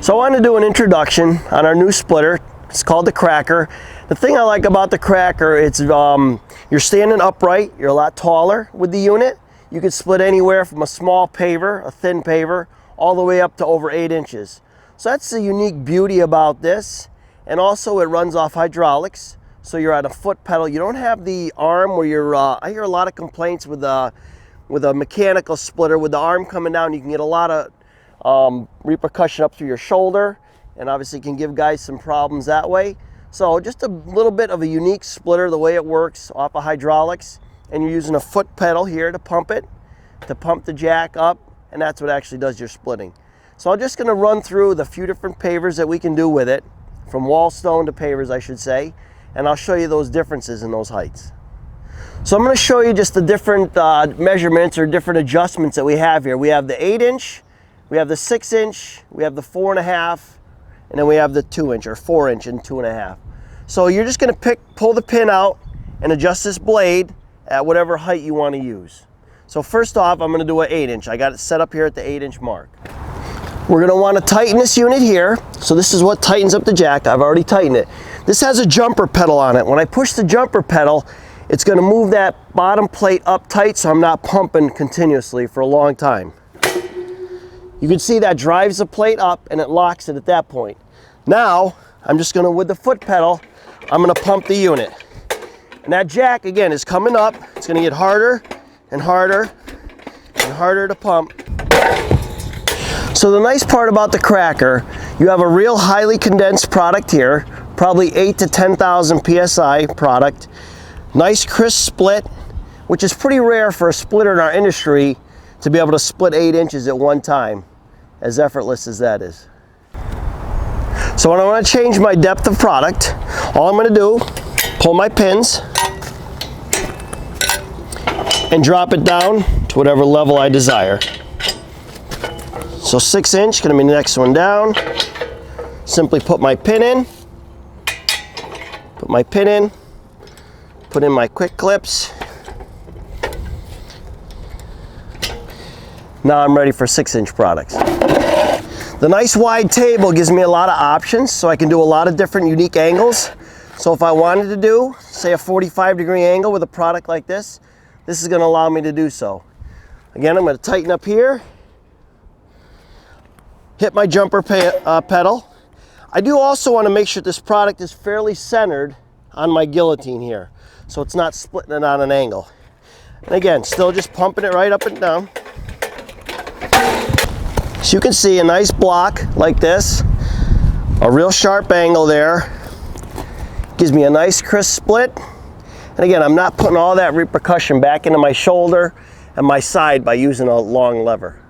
So I wanted to do an introduction on our new splitter. It's called the Kracker. The thing I like about the Kracker, it's you're standing upright, you're a lot taller with the unit. You can split anywhere from a small paver, a thin paver, all the way up to over 8 inches. So that's the unique beauty about this. And also it runs off hydraulics. So you're at a foot pedal. You don't have the arm where you're, I hear a lot of complaints with a mechanical splitter. With the arm coming down, you can get a lot of repercussion up through your shoulder, and obviously can give guys some problems that way. So just a little bit of a unique splitter, the way it works off of hydraulics, and you're using a foot pedal here to pump the jack up, and that's what actually does your splitting. So I'm just going to run through the few different pavers that we can do with it, from wall stone to pavers I should say, and I'll show you those differences in those heights. So I'm going to show you just the different measurements or different adjustments that we have here. We have the 8-inch, we have the 6-inch, we have the 4.5, and then we have the 2-inch or 4-inch and 2.5. So you're just going to pull the pin out and adjust this blade at whatever height you want to use. So first off, I'm going to do an 8-inch. I got it set up here at the 8-inch mark. We're going to want to tighten this unit here. So this is what tightens up the jack. I've already tightened it. This has a jumper pedal on it. When I push the jumper pedal, it's going to move that bottom plate up tight so I'm not pumping continuously for a long time. You can see that drives the plate up and it locks it at that point. Now, I'm just going to, with the foot pedal, I'm going to pump the unit. And that jack, again, is coming up. It's going to get harder and harder and harder to pump. So the nice part about the Kracker, you have a real highly condensed product here, probably 8 to 10,000 PSI product. Nice crisp split, which is pretty rare for a splitter in our industry to be able to split 8 inches at one time, as effortless as that is. So when I want to change my depth of product, all I'm going to do, pull my pins and drop it down to whatever level I desire. So 6-inch, going to be the next one down. Simply put my pin in, put in my quick clips. Now I'm ready for 6-inch products. The nice wide table gives me a lot of options, so I can do a lot of different unique angles. So if I wanted to do, say, a 45-degree angle with a product like this, this is going to allow me to do so. Again, I'm going to tighten up here, hit my jumper pedal. I do also want to make sure this product is fairly centered on my guillotine here, so it's not splitting it on an angle. And again, still just pumping it right up and down. So you can see a nice block like this, a real sharp angle there, gives me a nice crisp split. And again, I'm not putting all that repercussion back into my shoulder and my side by using a long lever.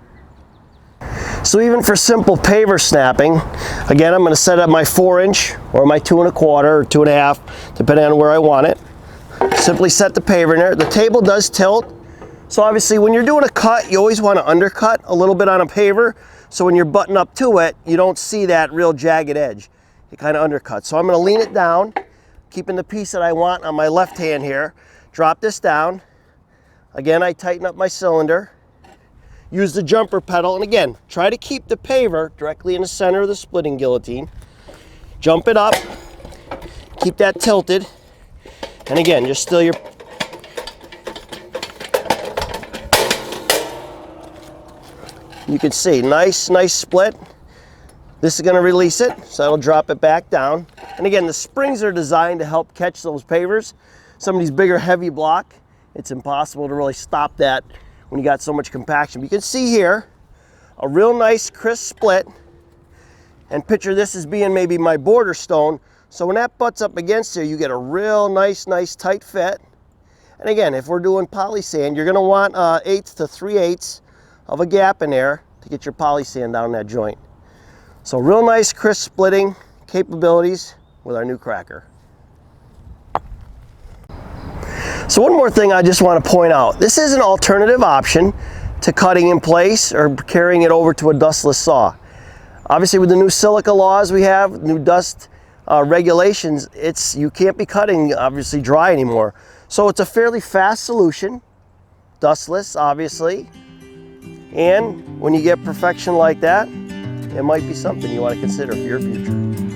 So even for simple paver snapping, again, I'm going to set up my 4-inch or my 2.25 or 2.5, depending on where I want it. Simply set the paver in there. The table does tilt. So obviously when you're doing a cut, you always want to undercut a little bit on a paver. So when you're butting up to it, you don't see that real jagged edge. It kind of undercuts. So I'm going to lean it down, keeping the piece that I want on my left hand here. Drop this down. Again, I tighten up my cylinder. Use the jumper pedal. And again, try to keep the paver directly in the center of the splitting guillotine. Jump it up. Keep that tilted. And again, just still your... You can see, nice split. This is going to release it, so that'll drop it back down. And again, the springs are designed to help catch those pavers. Some of these bigger, heavy block, it's impossible to really stop that when you got so much compaction. But you can see here, a real nice, crisp split. And picture this as being maybe my border stone. So when that butts up against here, you get a real nice tight fit. And again, if we're doing poly sand, you're going to want 1/8 to 3/8 of a gap in there to get your poly sand down that joint. So real nice crisp splitting capabilities with our new Kracker. So one more thing I just want to point out. This is an alternative option to cutting in place or carrying it over to a dustless saw. Obviously with the new silica laws we have, new dust regulations, you can't be cutting obviously dry anymore. So it's a fairly fast solution, dustless obviously. And when you get perfection like that, it might be something you want to consider for your future.